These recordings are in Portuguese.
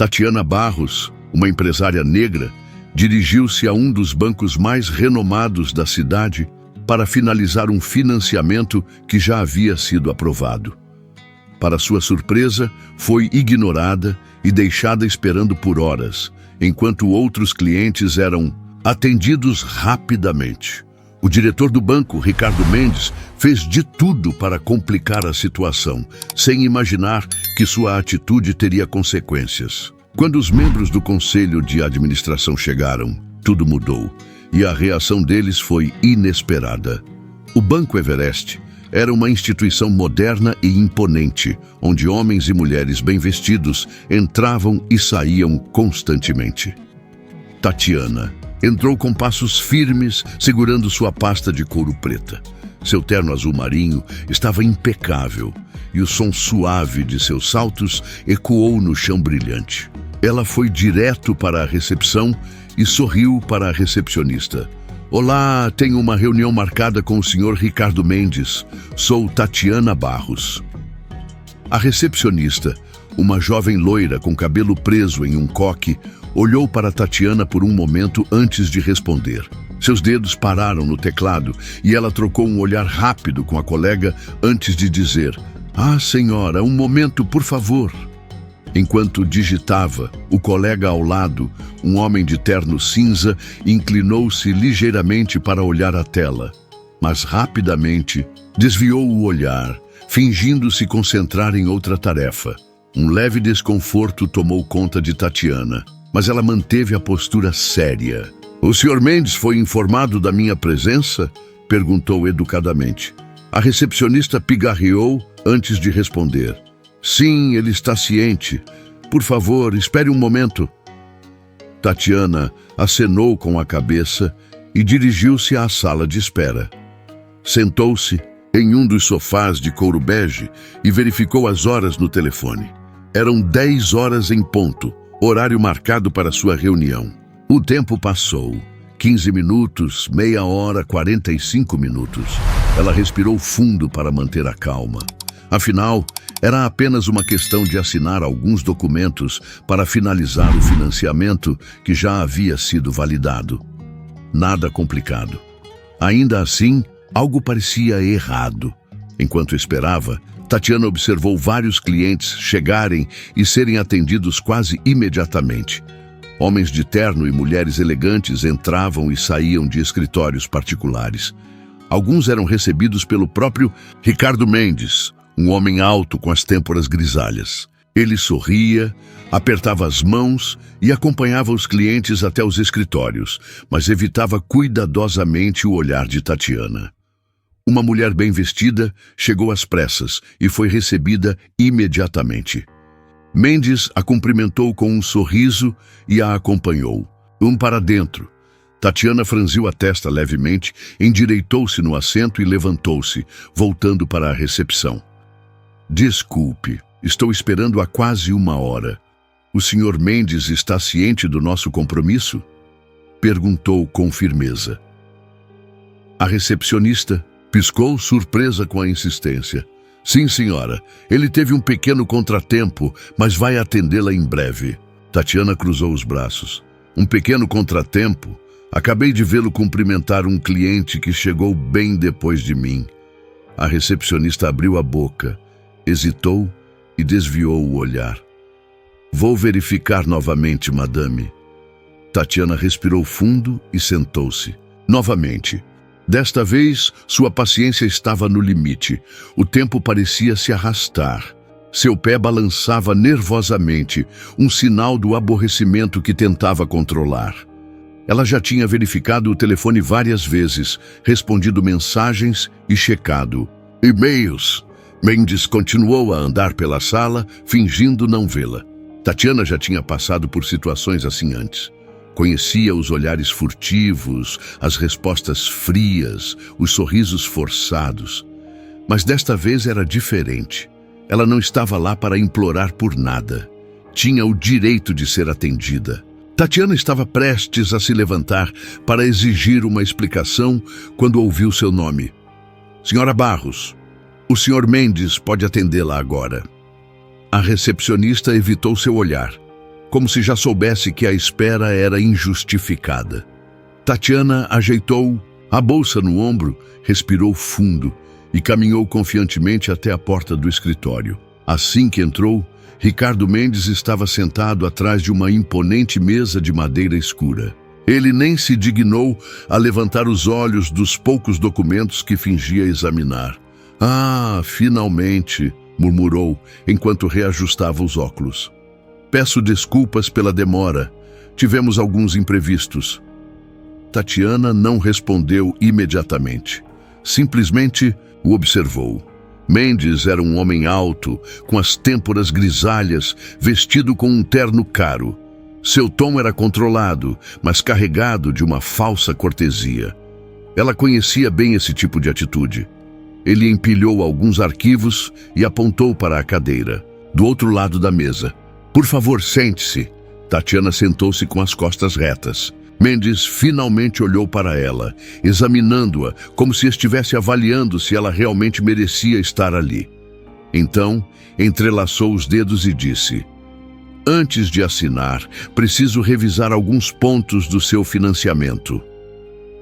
Tatiana Barros, uma empresária negra, dirigiu-se a um dos bancos mais renomados da cidade para finalizar um financiamento que já havia sido aprovado. Para sua surpresa, foi ignorada e deixada esperando por horas, enquanto outros clientes eram atendidos rapidamente. O diretor do banco, Ricardo Mendes, fez de tudo para complicar a situação, sem imaginar que sua atitude teria consequências. Quando os membros do conselho de administração chegaram, tudo mudou, e a reação deles foi inesperada. O Banco Everest era uma instituição moderna e imponente, onde homens e mulheres bem vestidos entravam e saíam constantemente. Tatiana entrou com passos firmes, segurando sua pasta de couro preta. Seu terno azul marinho estava impecável, e o som suave de seus saltos ecoou no chão brilhante. Ela foi direto para a recepção e sorriu para a recepcionista. Olá, tenho uma reunião marcada com o senhor Ricardo Mendes. Sou Tatiana Barros. A recepcionista, uma jovem loira com cabelo preso em um coque, olhou para Tatiana por um momento antes de responder. Seus dedos pararam no teclado e ela trocou um olhar rápido com a colega antes de dizer: "Ah, senhora, um momento, por favor." Enquanto digitava, o colega ao lado, um homem de terno cinza, inclinou-se ligeiramente para olhar a tela, mas rapidamente desviou o olhar, fingindo se concentrar em outra tarefa. Um leve desconforto tomou conta de Tatiana, mas ela manteve a postura séria. "O Sr. Mendes foi informado da minha presença?" perguntou educadamente. A recepcionista pigarreou antes de responder. "Sim, ele está ciente. Por favor, espere um momento." Tatiana acenou com a cabeça e dirigiu-se à sala de espera. Sentou-se em um dos sofás de couro bege e verificou as horas no telefone. Eram 10 horas em ponto, horário marcado para sua reunião. O tempo passou. 15 minutos, meia hora, 45 minutos. Ela respirou fundo para manter a calma. Afinal, era apenas uma questão de assinar alguns documentos para finalizar o financiamento que já havia sido validado. Nada complicado. Ainda assim, algo parecia errado. Enquanto esperava, Tatiana observou vários clientes chegarem e serem atendidos quase imediatamente. Homens de terno e mulheres elegantes entravam e saíam de escritórios particulares. Alguns eram recebidos pelo próprio Ricardo Mendes, um homem alto com as têmporas grisalhas. Ele sorria, apertava as mãos e acompanhava os clientes até os escritórios, mas evitava cuidadosamente o olhar de Tatiana. Uma mulher bem vestida chegou às pressas e foi recebida imediatamente. Mendes a cumprimentou com um sorriso e a acompanhou. Para dentro. Tatiana franziu a testa levemente, endireitou-se no assento e levantou-se, voltando para a recepção. "Desculpe, estou esperando há quase uma hora. O Sr. Mendes está ciente do nosso compromisso?" perguntou com firmeza. A recepcionista piscou, surpresa com a insistência. "Sim, senhora. Ele teve um pequeno contratempo, mas vai atendê-la em breve." Tatiana cruzou os braços. "Um pequeno contratempo? Acabei de vê-lo cumprimentar um cliente que chegou bem depois de mim." A recepcionista abriu a boca, hesitou e desviou o olhar. "Vou verificar novamente, madame." Tatiana respirou fundo e sentou-se. Novamente. Desta vez, sua paciência estava no limite. O tempo parecia se arrastar. Seu pé balançava nervosamente, um sinal do aborrecimento que tentava controlar. Ela já tinha verificado o telefone várias vezes, respondido mensagens e checado e-mails. Mendes continuou a andar pela sala, fingindo não vê-la. Tatiana já tinha passado por situações assim antes. Conhecia os olhares furtivos, as respostas frias, os sorrisos forçados. Mas desta vez era diferente. Ela não estava lá para implorar por nada. Tinha o direito de ser atendida. Tatiana estava prestes a se levantar para exigir uma explicação quando ouviu seu nome. "Senhora Barros, o Sr. Mendes pode atendê-la agora." A recepcionista evitou seu olhar. como se já soubesse que a espera era injustificada. Tatiana ajeitou a bolsa no ombro, respirou fundo e caminhou confiantemente até a porta do escritório. Assim que entrou, Ricardo Mendes estava sentado atrás de uma imponente mesa de madeira escura. Ele nem se dignou a levantar os olhos dos poucos documentos que fingia examinar. "Ah, finalmente", murmurou, enquanto reajustava os óculos. "Peço desculpas pela demora. Tivemos alguns imprevistos." Tatiana não respondeu imediatamente. Simplesmente o observou. Mendes era um homem alto, com as têmporas grisalhas, vestido com um terno caro. Seu tom era controlado, mas carregado de uma falsa cortesia. Ela conhecia bem esse tipo de atitude. Ele empilhou alguns arquivos e apontou para a cadeira, do outro lado da mesa. "Por favor, sente-se." Tatiana sentou-se com as costas retas. Mendes finalmente olhou para ela, examinando-a como se estivesse avaliando se ela realmente merecia estar ali. Então, entrelaçou os dedos e disse: "Antes de assinar, preciso revisar alguns pontos do seu financiamento."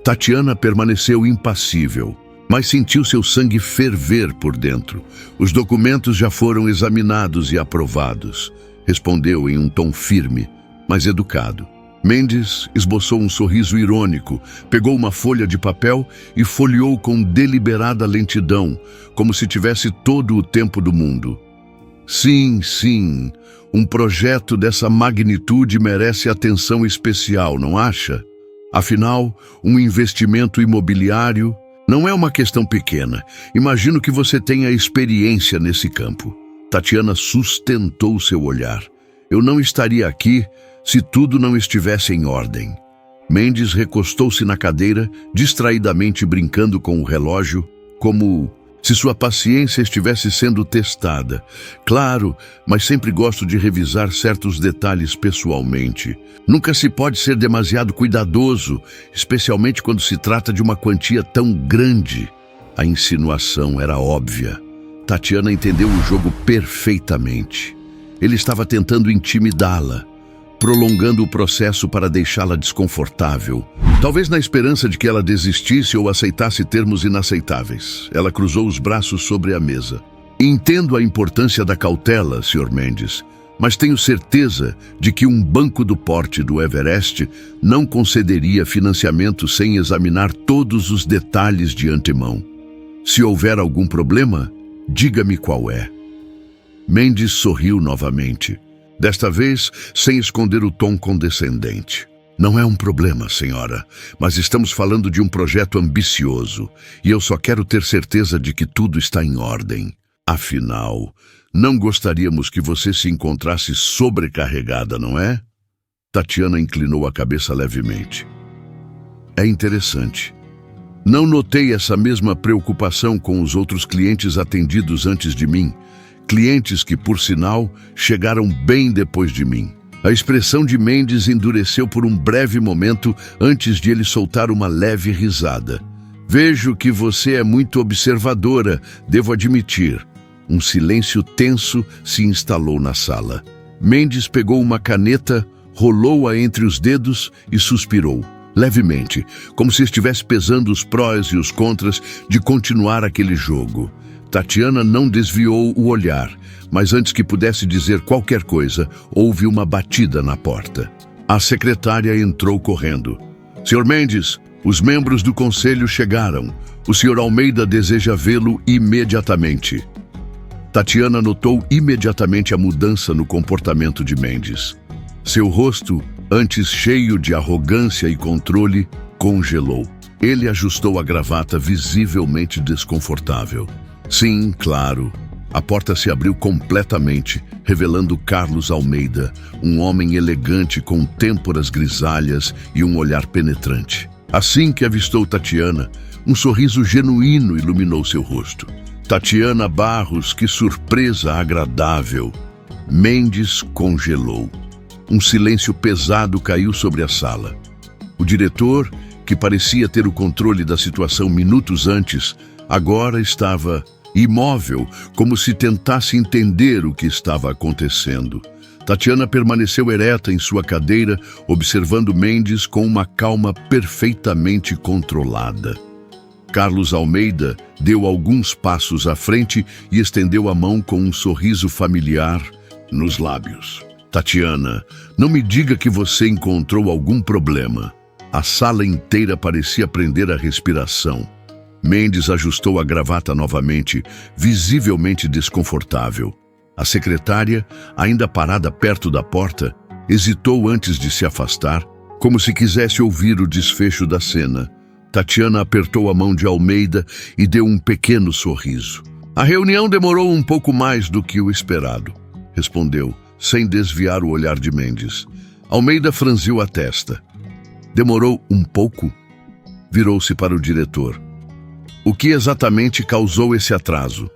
Tatiana permaneceu impassível, mas sentiu seu sangue ferver por dentro. "Os documentos já foram examinados e aprovados", respondeu em um tom firme, mas educado. Mendes esboçou um sorriso irônico, pegou uma folha de papel e folheou com deliberada lentidão, como se tivesse todo o tempo do mundo. Sim, um projeto dessa magnitude merece atenção especial, não acha? Afinal, um investimento imobiliário não é uma questão pequena. Imagino que você tenha experiência nesse campo." Tatiana sustentou seu olhar. "Eu não estaria aqui se tudo não estivesse em ordem." Mendes recostou-se na cadeira, distraidamente brincando com o relógio, como se sua paciência estivesse sendo testada. "Claro, mas sempre gosto de revisar certos detalhes pessoalmente. Nunca se pode ser demasiado cuidadoso, especialmente quando se trata de uma quantia tão grande." A insinuação era óbvia. Tatiana entendeu o jogo perfeitamente. Ele estava tentando intimidá-la, prolongando o processo para deixá-la desconfortável, talvez na esperança de que ela desistisse ou aceitasse termos inaceitáveis. Ela cruzou os braços sobre a mesa. "Entendo a importância da cautela, Sr. Mendes, mas tenho certeza de que um banco do porte do Everest não concederia financiamento sem examinar todos os detalhes de antemão. Se houver algum problema, diga-me qual é." Mendes sorriu novamente, desta vez sem esconder o tom condescendente. "Não é um problema, senhora, mas estamos falando de um projeto ambicioso e eu só quero ter certeza de que tudo está em ordem. Afinal, não gostaríamos que você se encontrasse sobrecarregada, não é?" Tatiana inclinou a cabeça levemente. "É interessante. Não notei essa mesma preocupação com os outros clientes atendidos antes de mim, clientes que, por sinal, chegaram bem depois de mim." A expressão de Mendes endureceu por um breve momento antes de ele soltar uma leve risada. "Vejo que você é muito observadora, devo admitir." Um silêncio tenso se instalou na sala. Mendes pegou uma caneta, rolou-a entre os dedos e suspirou, levemente, como se estivesse pesando os prós e os contras de continuar aquele jogo. Tatiana não desviou o olhar, mas antes que pudesse dizer qualquer coisa, houve uma batida na porta. A secretária entrou correndo. "Sr. Mendes, os membros do conselho chegaram. O Sr. Almeida deseja vê-lo imediatamente." Tatiana notou imediatamente a mudança no comportamento de Mendes. Seu rosto, antes cheio de arrogância e controle, congelou. Ele ajustou a gravata, visivelmente desconfortável. Sim, claro. A porta se abriu completamente, revelando Carlos Almeida, um homem elegante com têmporas grisalhas e um olhar penetrante. Assim que avistou Tatiana, um sorriso genuíno iluminou seu rosto. "Tatiana Barros, que surpresa agradável!" Mendes congelou. Um silêncio pesado caiu sobre a sala. O diretor, que parecia ter o controle da situação minutos antes, agora estava imóvel, como se tentasse entender o que estava acontecendo. Tatiana permaneceu ereta em sua cadeira, observando Mendes com uma calma perfeitamente controlada. Carlos Almeida deu alguns passos à frente e estendeu a mão com um sorriso familiar nos lábios. Tatiana, não me diga que você encontrou algum problema. A sala inteira parecia prender a respiração. Mendes ajustou a gravata novamente, visivelmente desconfortável. A secretária, ainda parada perto da porta, hesitou antes de se afastar, como se quisesse ouvir o desfecho da cena. Tatiana apertou a mão de Almeida e deu um pequeno sorriso. A reunião demorou um pouco mais do que o esperado, respondeu, sem desviar o olhar de Mendes. Almeida franziu a testa. Demorou um pouco? Virou-se para o diretor. O que exatamente causou esse atraso?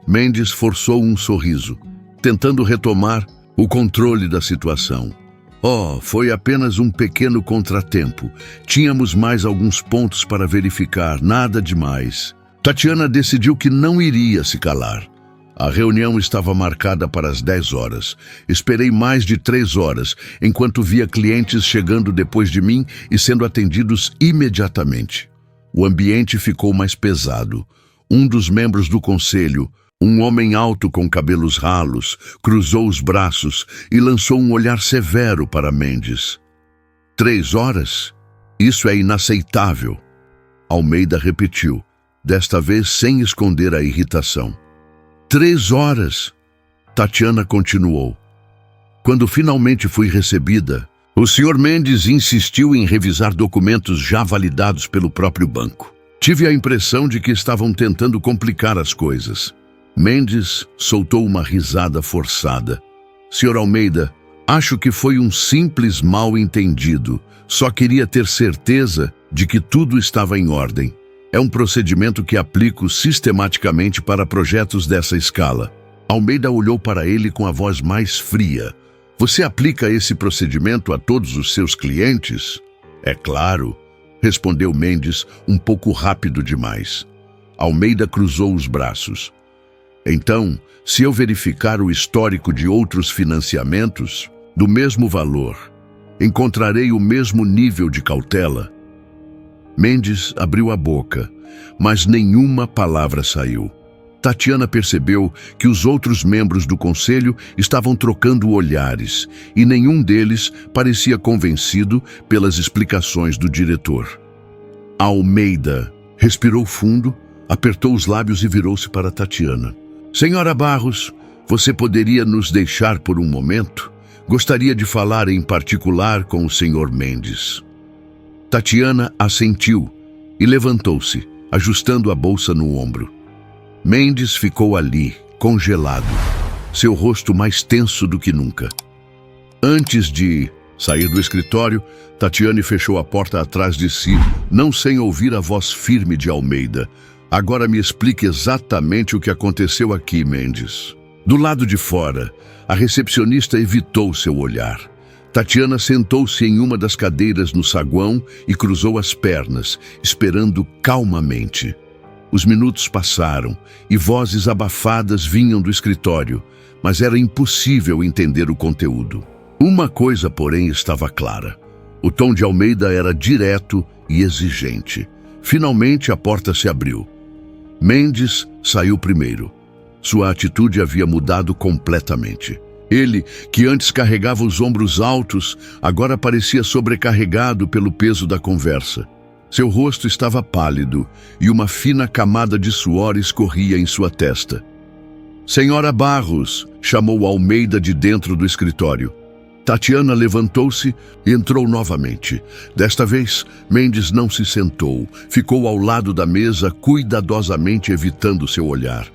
Mendes forçou um sorriso, tentando retomar o controle da situação. Oh, foi apenas um pequeno contratempo. Tínhamos mais alguns pontos para verificar, nada demais. Tatiana decidiu que não iria se calar. A reunião estava marcada para as 10 horas. Esperei mais de 3 horas, enquanto via clientes chegando depois de mim e sendo atendidos imediatamente. O ambiente ficou mais pesado. Um dos membros do conselho, um homem alto com cabelos ralos, cruzou os braços e lançou um olhar severo para Mendes. 3 horas? Isso é inaceitável. Almeida repetiu, desta vez sem esconder a irritação. 3 horas? Tatiana continuou. Quando finalmente fui recebida, o Sr. Mendes insistiu em revisar documentos já validados pelo próprio banco. Tive a impressão de que estavam tentando complicar as coisas. Mendes soltou uma risada forçada. Sr. Almeida, acho que foi um simples mal-entendido. Só queria ter certeza de que tudo estava em ordem. É um procedimento que aplico sistematicamente para projetos dessa escala. Almeida olhou para ele com a voz mais fria. Você aplica esse procedimento a todos os seus clientes? É claro, respondeu Mendes, um pouco rápido demais. Almeida cruzou os braços. Então, se eu verificar o histórico de outros financiamentos, do mesmo valor, encontrarei o mesmo nível de cautela? Mendes abriu a boca, mas nenhuma palavra saiu. Tatiana percebeu que os outros membros do conselho estavam trocando olhares e nenhum deles parecia convencido pelas explicações do diretor. Almeida respirou fundo, apertou os lábios e virou-se para Tatiana. Senhora Barros, você poderia nos deixar por um momento? Gostaria de falar em particular com o Sr. Mendes. Tatiana assentiu e levantou-se, ajustando a bolsa no ombro. Mendes ficou ali, congelado, seu rosto mais tenso do que nunca. Antes de sair do escritório, Tatiana fechou a porta atrás de si, não sem ouvir a voz firme de Almeida. Agora me explique exatamente o que aconteceu aqui, Mendes. Do lado de fora, a recepcionista evitou seu olhar. Tatiana sentou-se em uma das cadeiras no saguão e cruzou as pernas, esperando calmamente. Os minutos passaram e vozes abafadas vinham do escritório, mas era impossível entender o conteúdo. Uma coisa, porém, estava clara. O tom de Almeida era direto e exigente. Finalmente a porta se abriu. Mendes saiu primeiro. Sua atitude havia mudado completamente. Ele, que antes carregava os ombros altos, agora parecia sobrecarregado pelo peso da conversa. Seu rosto estava pálido e uma fina camada de suor escorria em sua testa. Senhora Barros, chamou Almeida de dentro do escritório. Tatiana levantou-se e entrou novamente. Desta vez, Mendes não se sentou. Ficou ao lado da mesa, cuidadosamente evitando seu olhar.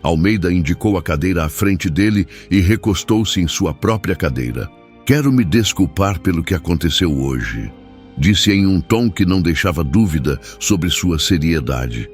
Almeida indicou a cadeira à frente dele e recostou-se em sua própria cadeira. Quero me desculpar pelo que aconteceu hoje, disse em um tom que não deixava dúvida sobre sua seriedade.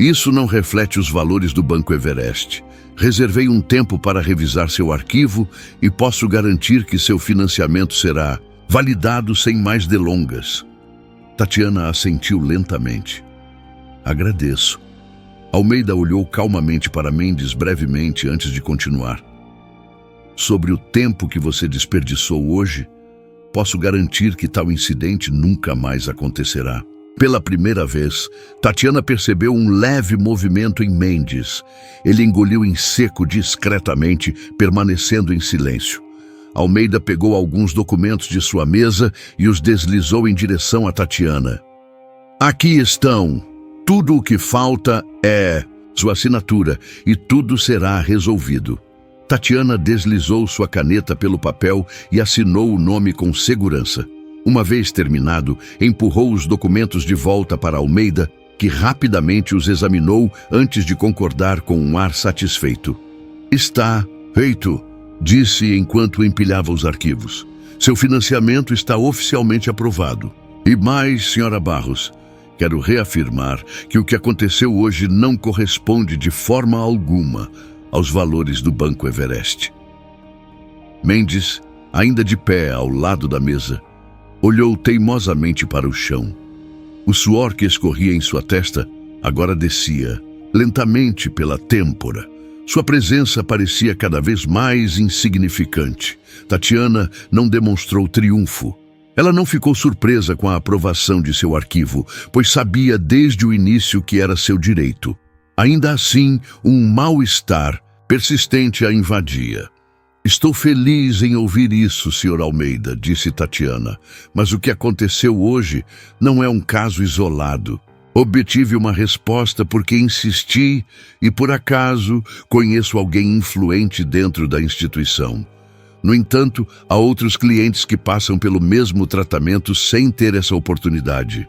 Isso não reflete os valores do Banco Everest. Reservei um tempo para revisar seu arquivo e posso garantir que seu financiamento será validado sem mais delongas. Tatiana assentiu lentamente. Agradeço. Almeida olhou calmamente para Mendes brevemente antes de continuar. sobre o tempo que você desperdiçou hoje, posso garantir que tal incidente nunca mais acontecerá. Pela primeira vez, Tatiana percebeu um leve movimento em Mendes. Ele engoliu em seco discretamente, permanecendo em silêncio. Almeida pegou alguns documentos de sua mesa e os deslizou em direção a Tatiana. Aqui estão. Tudo o que falta é sua assinatura e tudo será resolvido. Tatiana deslizou sua caneta pelo papel e assinou o nome com segurança. Uma vez terminado, empurrou os documentos de volta para Almeida, que rapidamente os examinou antes de concordar com um ar satisfeito. Está feito, disse enquanto empilhava os arquivos. Seu financiamento está oficialmente aprovado. E mais, senhora Barros, quero reafirmar que o que aconteceu hoje não corresponde de forma alguma aos valores do Banco Everest. Mendes, ainda de pé ao lado da mesa, olhou teimosamente para o chão. O suor que escorria em sua testa agora descia, lentamente pela têmpora. Sua presença parecia cada vez mais insignificante. Tatiana não demonstrou triunfo. Ela não ficou surpresa com a aprovação de seu arquivo, pois sabia desde o início que era seu direito. Ainda assim, um mal-estar persistente a invadia. Estou feliz em ouvir isso, Sr. Almeida, disse Tatiana, mas o que aconteceu hoje não é um caso isolado. Obtive uma resposta porque insisti e, por acaso, conheço alguém influente dentro da instituição. No entanto, há outros clientes que passam pelo mesmo tratamento sem ter essa oportunidade.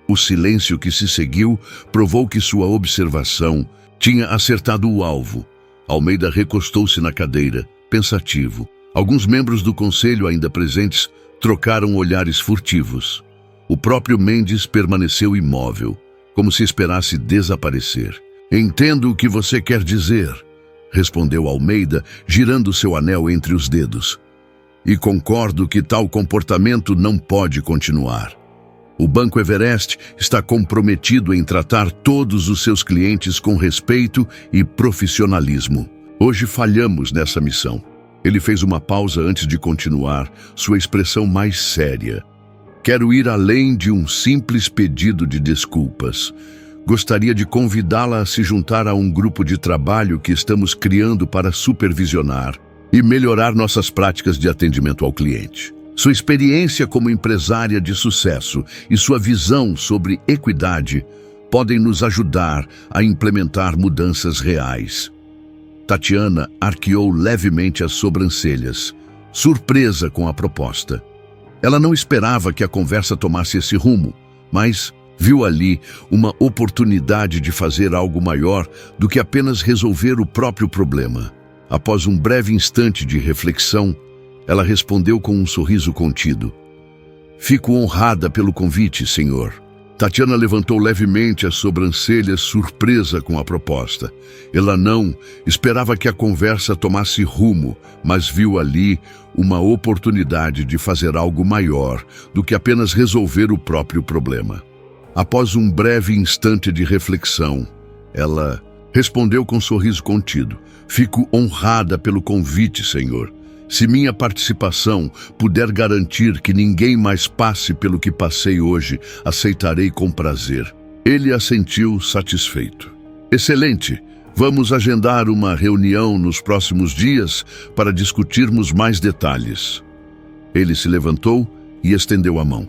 O silêncio que se seguiu provou que sua observação tinha acertado o alvo. Almeida recostou-se na cadeira, pensativo. Alguns membros do conselho ainda presentes trocaram olhares furtivos. O próprio Mendes permaneceu imóvel, como se esperasse desaparecer. Entendo o que você quer dizer, respondeu Almeida, girando seu anel entre os dedos. E concordo que tal comportamento não pode continuar. O Banco Everest está comprometido em tratar todos os seus clientes com respeito e profissionalismo. Hoje falhamos nessa missão. Ele fez uma pausa antes de continuar, sua expressão mais séria. Quero ir além de um simples pedido de desculpas. Gostaria de convidá-la a se juntar a um grupo de trabalho que estamos criando para supervisionar e melhorar nossas práticas de atendimento ao cliente. Sua experiência como empresária de sucesso e sua visão sobre equidade podem nos ajudar a implementar mudanças reais. Tatiana arqueou levemente as sobrancelhas, surpresa com a proposta. Ela não esperava que a conversa tomasse esse rumo, mas viu ali uma oportunidade de fazer algo maior do que apenas resolver o próprio problema. Após um breve instante de reflexão, ela respondeu com um sorriso contido. Fico honrada pelo convite, senhor. Tatiana levantou levemente as sobrancelhas, surpresa com a proposta. Ela não esperava que a conversa tomasse rumo, mas viu ali uma oportunidade de fazer algo maior do que apenas resolver o próprio problema. Após um breve instante de reflexão, ela respondeu com um sorriso contido. Fico honrada pelo convite, senhor. Se minha participação puder garantir que ninguém mais passe pelo que passei hoje, aceitarei com prazer. Ele assentiu satisfeito. Excelente! Vamos agendar uma reunião nos próximos dias para discutirmos mais detalhes. Ele se levantou e estendeu a mão.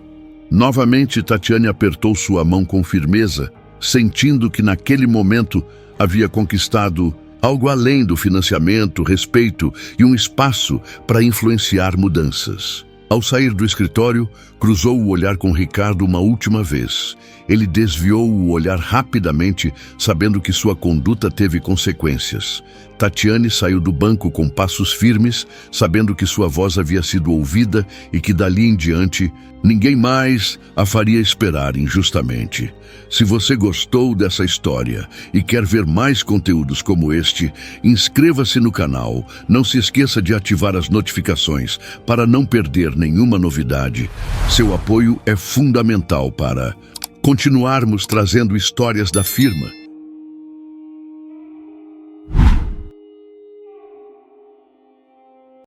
Novamente, Tatiana apertou sua mão com firmeza, sentindo que naquele momento havia conquistado algo além do financiamento, respeito e um espaço para influenciar mudanças. Ao sair do escritório, cruzou o olhar com Ricardo uma última vez. Ele desviou o olhar rapidamente, sabendo que sua conduta teve consequências. Tatiane saiu do banco com passos firmes, sabendo que sua voz havia sido ouvida e que dali em diante ninguém mais a faria esperar injustamente. Se você gostou dessa história e quer ver mais conteúdos como este, inscreva-se no canal. Não se esqueça de ativar as notificações para não perder nenhuma novidade. Seu apoio é fundamental para continuarmos trazendo histórias da firma